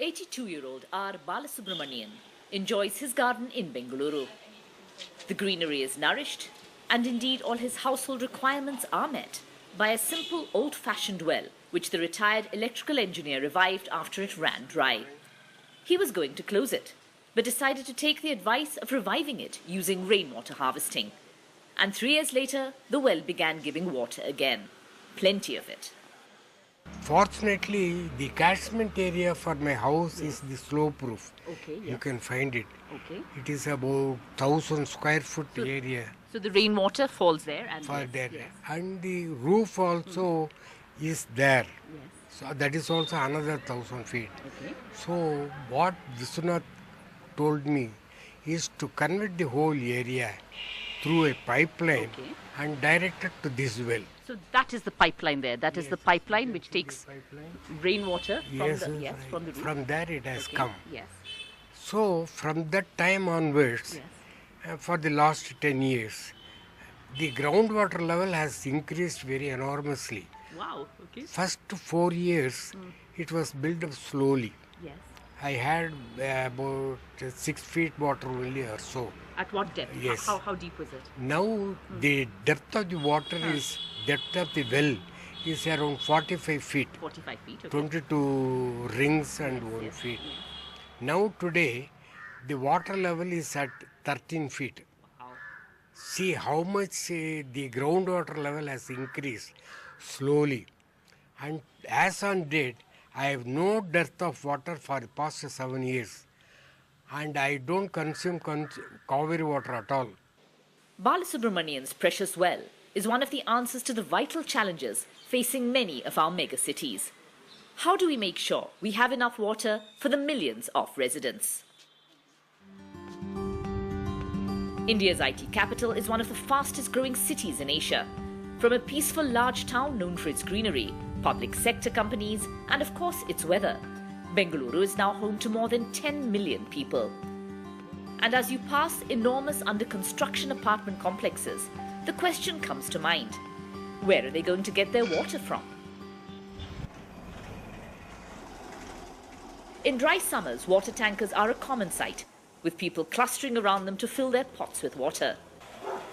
82-year-old R. Balasubramanian enjoys his garden in Bengaluru. The greenery is nourished, and indeed all his household requirements are met by a simple old-fashioned well, which the retired electrical engineer revived after it ran dry. He was going to close it, but decided to take the advice of reviving it using rainwater harvesting. And 3 years later, the well began giving water again. Plenty of it. Fortunately, the catchment area for my house is the slope roof. Okay, You can find it. Okay. It is about 1,000 square foot area So the rainwater falls there and for there. And the roof also is there. So that is also another 1,000 feet. Okay. So what Vishwanath told me is to convert the whole area through a pipeline and direct it to this well. So that is the pipeline there. That is the pipeline which takes rainwater from from the roof. From there it has come. Yes. So from that time onwards, for the last 10 years, the groundwater level has increased very enormously. Wow. Okay. First 4 years, it was built up slowly. Yes. I had about 6 feet water only or so. At what depth? Yes. How deep was it? Now the depth of the water is, depth of the well is around 45 feet, 45 feet. Okay. 22 rings and 1 feet. Now today, the water level is at 13 feet. Wow. See how much the groundwater level has increased slowly. And as on date, I have no dearth of water for the past 7 years. And I don't consume Kaveri water at all. Balasubramanian's precious well is one of the answers to the vital challenges facing many of our megacities. How do we make sure we have enough water for the millions of residents? India's IT capital is one of the fastest growing cities in Asia. From a peaceful large town known for its greenery, public sector companies, and of course its weather, Bengaluru is now home to more than 10 million people. And as you pass enormous under construction apartment complexes, the question comes to mind: where are they going to get their water from? In dry summers, water tankers are a common sight, with people clustering around them to fill their pots with water.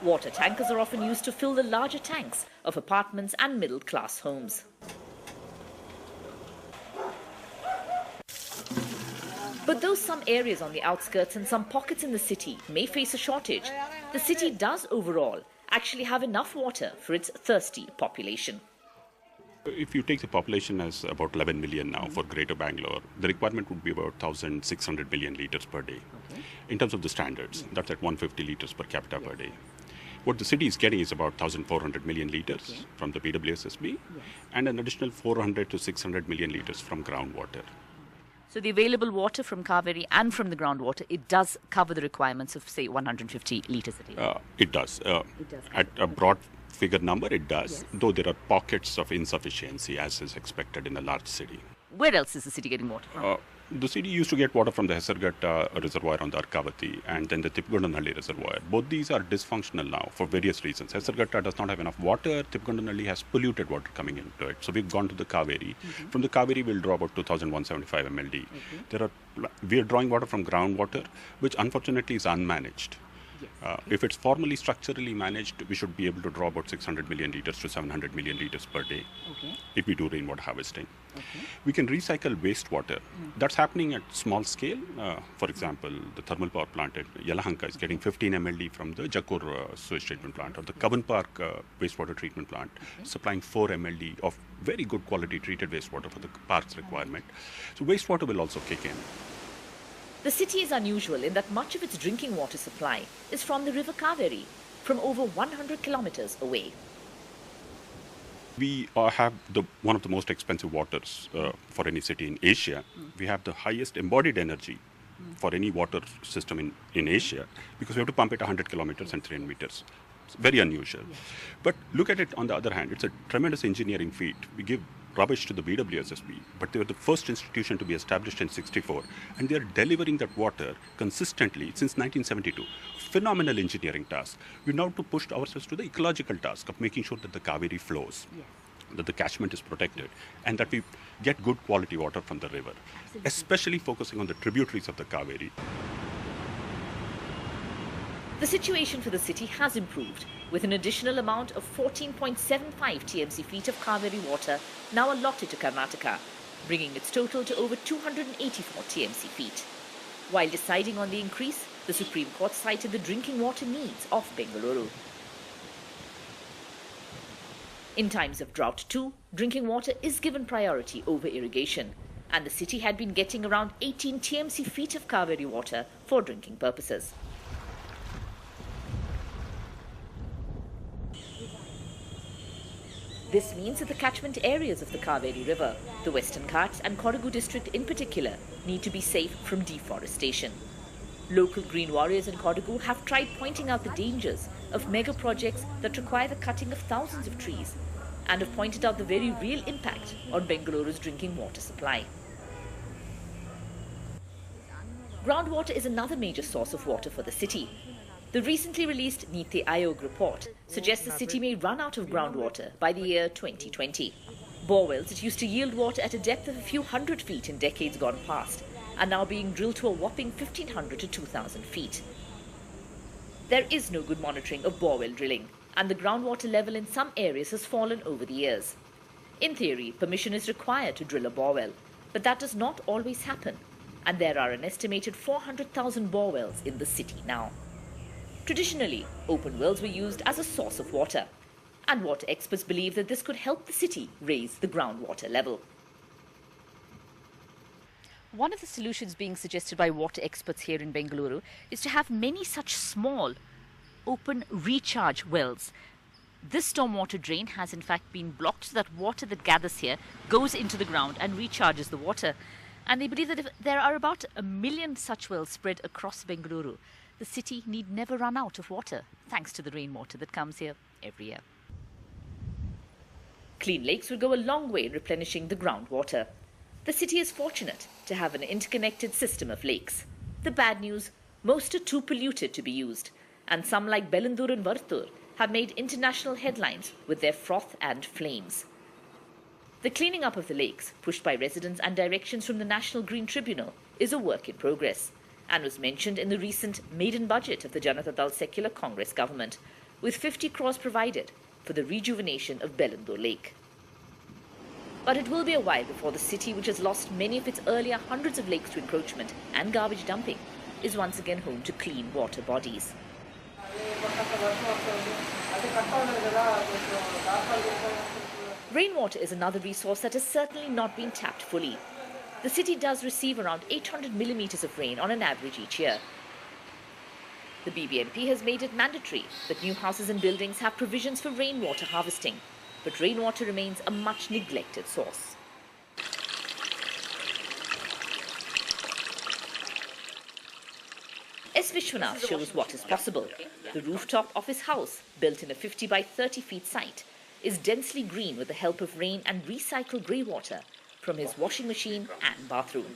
Water tankers are often used to fill the larger tanks of apartments and middle-class homes. But though some areas on the outskirts and some pockets in the city may face a shortage, the city does overall actually have enough water for its thirsty population. If you take the population as about 11 million now for Greater Bangalore, the requirement would be about 1,600 million litres per day. In terms of the standards, that's at 150 litres per capita per day. What the city is getting is about 1,400 million litres from the BWSSB and an additional 400 to 600 million litres from groundwater. So the available water from Kaveri and from the groundwater, it does cover the requirements of, say, 150 litres a day? It does. At a broad figure number, it does, though there are pockets of insufficiency as is expected in a large city. Where else is the city getting water from? The city used to get water from the Hesarghatta reservoir on the Arkavati and then the Tippagondannalli reservoir. Both these are dysfunctional now for various reasons. Hesarghatta does not have enough water. Tippagondannalli has polluted water coming into it. So we've gone to the Kaveri. From the Kaveri, we'll draw about 2,175 MLD. We are drawing water from groundwater, which unfortunately is unmanaged. If it's formally structurally managed, we should be able to draw about 600 million litres to 700 million litres per day if we do rainwater harvesting. We can recycle wastewater. That's happening at small scale. For example, the thermal power plant at Yelahanka is getting 15 MLD from the Jakkur sewage treatment plant, or the Kavan Park wastewater treatment plant supplying 4 MLD of very good quality treated wastewater for the park's requirement. So wastewater will also kick in. The city is unusual in that much of its drinking water supply is from the river Kaveri, from over 100 kilometers away. We have one of the most expensive waters for any city in Asia. We have the highest embodied energy for any water system in Asia, because we have to pump it 100 kilometers and 300 meters. It's very unusual. But look at it on the other hand, it's a tremendous engineering feat. We give rubbish to the BWSSB, but they were the first institution to be established in '64, and they are delivering that water consistently since 1972. Phenomenal engineering task. We now to push ourselves to the ecological task of making sure that the Kaveri flows. that the catchment is protected, and that we get good quality water from the river, especially focusing on the tributaries of the Kaveri. The situation for the city has improved, with an additional amount of 14.75 TMC feet of Kaveri water now allotted to Karnataka, bringing its total to over 284 TMC feet. While deciding on the increase, the Supreme Court cited the drinking water needs of Bengaluru. In times of drought too, drinking water is given priority over irrigation, and the city had been getting around 18 TMC feet of Kaveri water for drinking purposes. This means that the catchment areas of the Kaveri River, the Western Ghats and Kodagu district in particular, need to be safe from deforestation. Local green warriors in Kodagu have tried pointing out the dangers of mega projects that require the cutting of thousands of trees, and have pointed out the very real impact on Bengaluru's drinking water supply. Groundwater is another major source of water for the city. The recently released Niti Aayog report suggests the city may run out of groundwater by the year 2020. Borewells that used to yield water at a depth of a few hundred feet in decades gone past are now being drilled to a whopping 1,500 to 2,000 feet. There is no good monitoring of borewell drilling, and the groundwater level in some areas has fallen over the years. In theory, permission is required to drill a borewell, but that does not always happen, and there are an estimated 400,000 borewells in the city now. Traditionally, open wells were used as a source of water, and water experts believe that this could help the city raise the groundwater level. One of the solutions being suggested by water experts here in Bengaluru is to have many such small, open recharge wells. This stormwater drain has in fact been blocked so that water that gathers here goes into the ground and recharges the water. And they believe that if there are about 1 million such wells spread across Bengaluru, the city need never run out of water, thanks to the rainwater that comes here every year. Clean lakes will go a long way in replenishing the groundwater. The city is fortunate to have an interconnected system of lakes. The bad news, most are too polluted to be used, and some like Bengaluru and Vartur have made international headlines with their froth and flames. The cleaning up of the lakes, pushed by residents and directions from the National Green Tribunal, is a work in progress, and was mentioned in the recent maiden budget of the Janata Dal Secular Congress government, with 50 crores provided for the rejuvenation of Bengaluru Lake. But it will be a while before the city, which has lost many of its earlier hundreds of lakes to encroachment and garbage dumping, is once again home to clean water bodies. Rainwater is another resource that has certainly not been tapped fully. The city does receive around 800 millimeters of rain on an average each year. The BBMP has made it mandatory that new houses and buildings have provisions for rainwater harvesting, but rainwater remains a much neglected source. S. Vishwanath shows what is possible. The rooftop of his house, built in a 50 by 30 feet site, is densely green with the help of rain and recycled grey water from his washing machine and bathroom.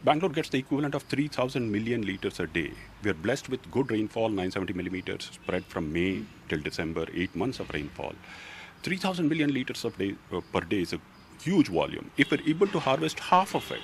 Bangalore gets the equivalent of 3,000 million litres a day. We are blessed with good rainfall, 970 millimeters, spread from May till December, 8 months of rainfall. 3,000 million litres per day is a huge volume. If we're able to harvest half of it,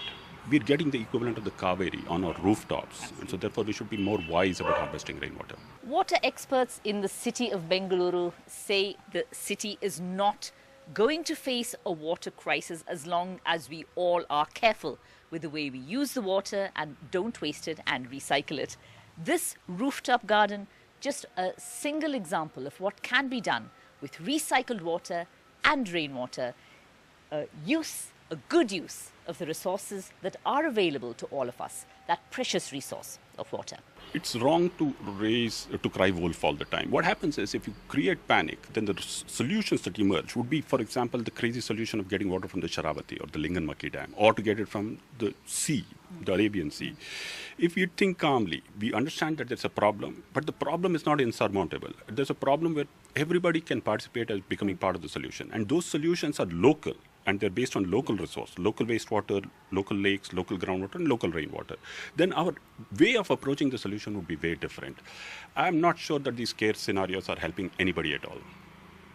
we're getting the equivalent of the Kaveri on our rooftops. And so therefore we should be more wise about harvesting rainwater. Water experts in the city of Bengaluru say the city is not going to face a water crisis as long as we all are careful with the way we use the water and don't waste it and recycle it. This rooftop garden, just a single example of what can be done with recycled water and rainwater, a good use of the resources that are available to all of us, that precious resource of water. It's wrong to cry wolf all the time. What happens is if you create panic, then the solutions that emerge would be, for example, the crazy solution of getting water from the Sharavati or the Linganmakki Dam, or to get it from the sea, the Arabian Sea. If you think calmly, we understand that there's a problem, but the problem is not insurmountable. There's a problem where everybody can participate as becoming part of the solution. And those solutions are local. And they're based on local resource, local wastewater, local lakes, local groundwater, and local rainwater. Then our way of approaching the solution would be very different. I'm not sure that these scare scenarios are helping anybody at all.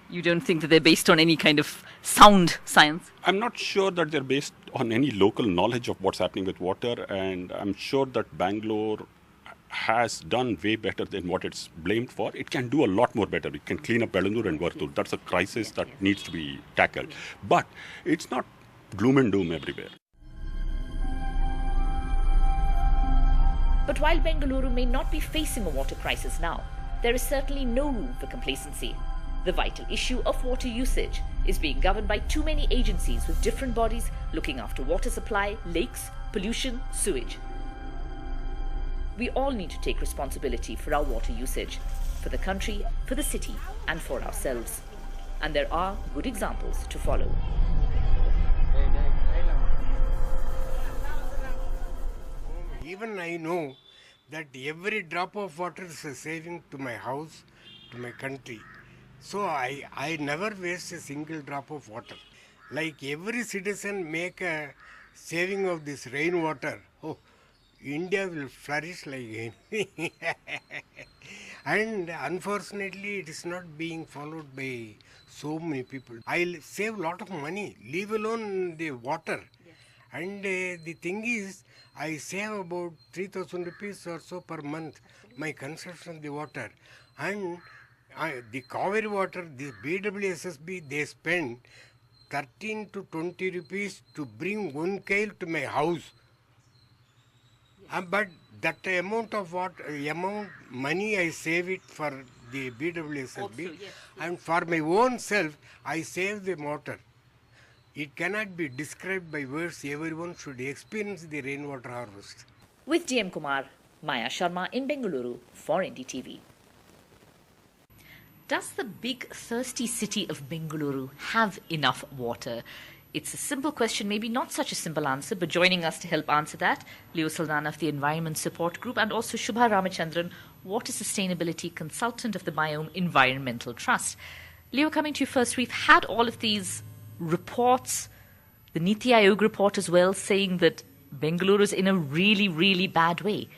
You don't think that they're based on any kind of sound science? I'm not sure that they're based on any local knowledge of what's happening with water, and I'm sure that Bangalore has done way better than what it's blamed for. It can do a lot more better. It can clean up Bengaluru and Vartur. That's a crisis that needs to be tackled. But it's not gloom and doom everywhere. But while Bengaluru may not be facing a water crisis now, there is certainly no room for complacency. The vital issue of water usage is being governed by too many agencies with different bodies looking after water supply, lakes, pollution, sewage. We all need to take responsibility for our water usage, for the country, for the city, and for ourselves. And there are good examples to follow. Even I know that every drop of water is a saving to my house, to my country. So I never waste a single drop of water. Like every citizen make a saving of this rainwater. Oh, India will flourish like anything. And unfortunately, it is not being followed by so many people. I'll save a lot of money, leave alone the water. Yes. And the thing is, I save about 3,000 rupees or so per month, my consumption of the water. And the Kaveri water, the BWSSB, they spend 13 to 20 rupees to bring 1 kale to my house. But that amount of money I save it for the BWSSB, also, yes. And for my own self, I save the water. It cannot be described by words. Everyone should experience the rainwater harvest. With DM Kumar, Maya Sharma in Bengaluru for NDTV. Does the big thirsty city of Bengaluru have enough water? It's a simple question, maybe not such a simple answer, but joining us to help answer that, Leo Saldana of the Environment Support Group and also Shubha Ramachandran, Water Sustainability Consultant of the Biome Environmental Trust. Leo, coming to you first, we've had all of these reports, the Niti Aayog report as well, saying that Bengaluru is in a really, really bad way.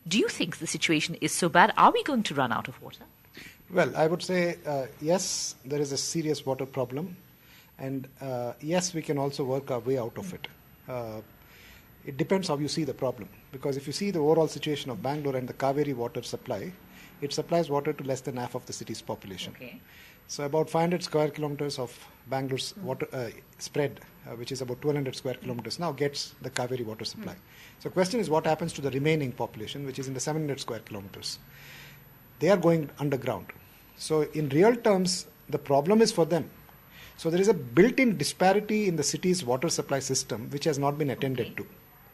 Do you think the situation is so bad? Are we going to run out of water? Well, I would say yes, there is a serious water problem. And yes, we can also work our way out of it. It depends how you see the problem. Because if you see the overall situation of Bangalore and the Kaveri water supply, it supplies water to less than half of the city's population. Okay. So about 500 square kilometers of Bangalore's water spread, which is about 1,200 square kilometers now, gets the Kaveri water supply. So the question is what happens to the remaining population, which is in the 700 square kilometers. They are going underground. So in real terms, the problem is for them. So there is a built-in disparity in the city's water supply system, which has not been attended to.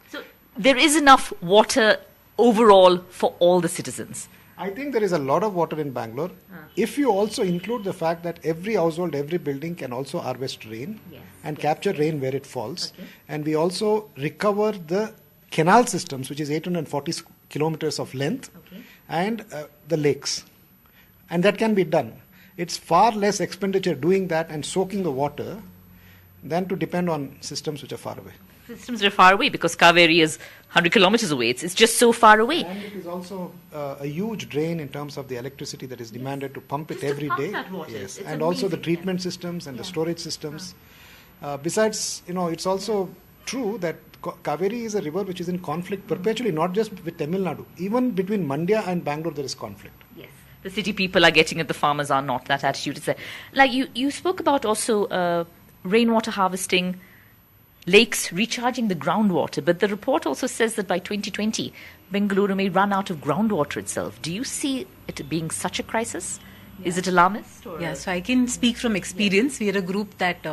So there is enough water overall for all the citizens? I think there is a lot of water in Bangalore. If you also include the fact that every household, every building can also harvest rain and capture rain where it falls. Okay. And we also recover the canal systems, which is 840 kilometers of length, and the lakes. And that can be done. It's far less expenditure doing that and soaking the water than to depend on systems which are far away. Systems are far away because Kaveri is 100 kilometers away. It's just so far away. And it is also a huge drain in terms of the electricity that is demanded to pump it every day. Yes, and also the treatment systems and the storage systems. Besides, it's also true that Kaveri is a river which is in conflict perpetually, not just with Tamil Nadu. Even between Mandya and Bangalore, there is conflict. Yes. The city people are getting it, the farmers are not. That attitude is there. Like you spoke about also rainwater harvesting, lakes recharging the groundwater, but the report also says that by 2020, Bengaluru may run out of groundwater itself. Do you see it being such a crisis? Yeah. Is it alarmist? Yeah, so I can speak from experience. We are a group that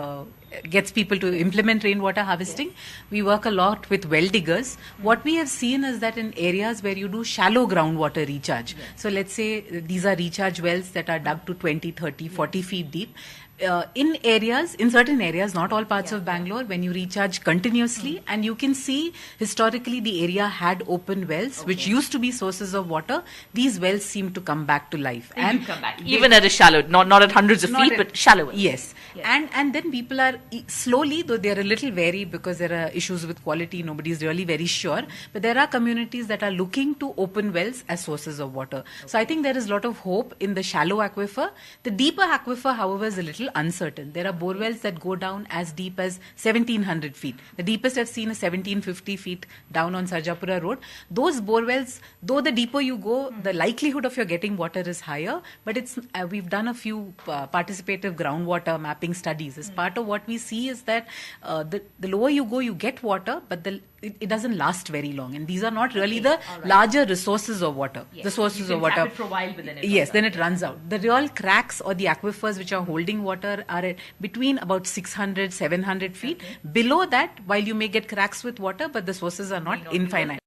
gets people to implement rainwater harvesting. We work a lot with well diggers. What we have seen is that in areas where you do shallow groundwater recharge, so let's say these are recharge wells that are dug to 20, 30, 40 feet deep, In certain areas, not all parts of Bangalore, when you recharge continuously, and you can see historically the area had open wells, which used to be sources of water. These wells seem to come back to life. And come back. Even at a shallow, not at hundreds of feet, but shallow wells. Yes. And then people are slowly, though they are a little wary because there are issues with quality, nobody is really very sure, but there are communities that are looking to open wells as sources of water. So I think there is a lot of hope in the shallow aquifer. The deeper aquifer, however, is a little uncertain. There are bore wells that go down as deep as 1700 feet. The deepest I've seen is 1750 feet down on Sarjapura Road. Those bore wells, though the deeper you go, the likelihood of your getting water is higher, but it's we've done a few participative groundwater mapping studies. As part of what we see is that the lower you go, you get water, but it doesn't last very long. And these are not really the larger resources of water. Yes. The sources you of can water. tap it for a while, but then it yes, runs then out. it runs out. The real cracks or the aquifers which are holding water are at between about 600, 700 feet. Below that, while you may get cracks with water, but the sources are not infinite.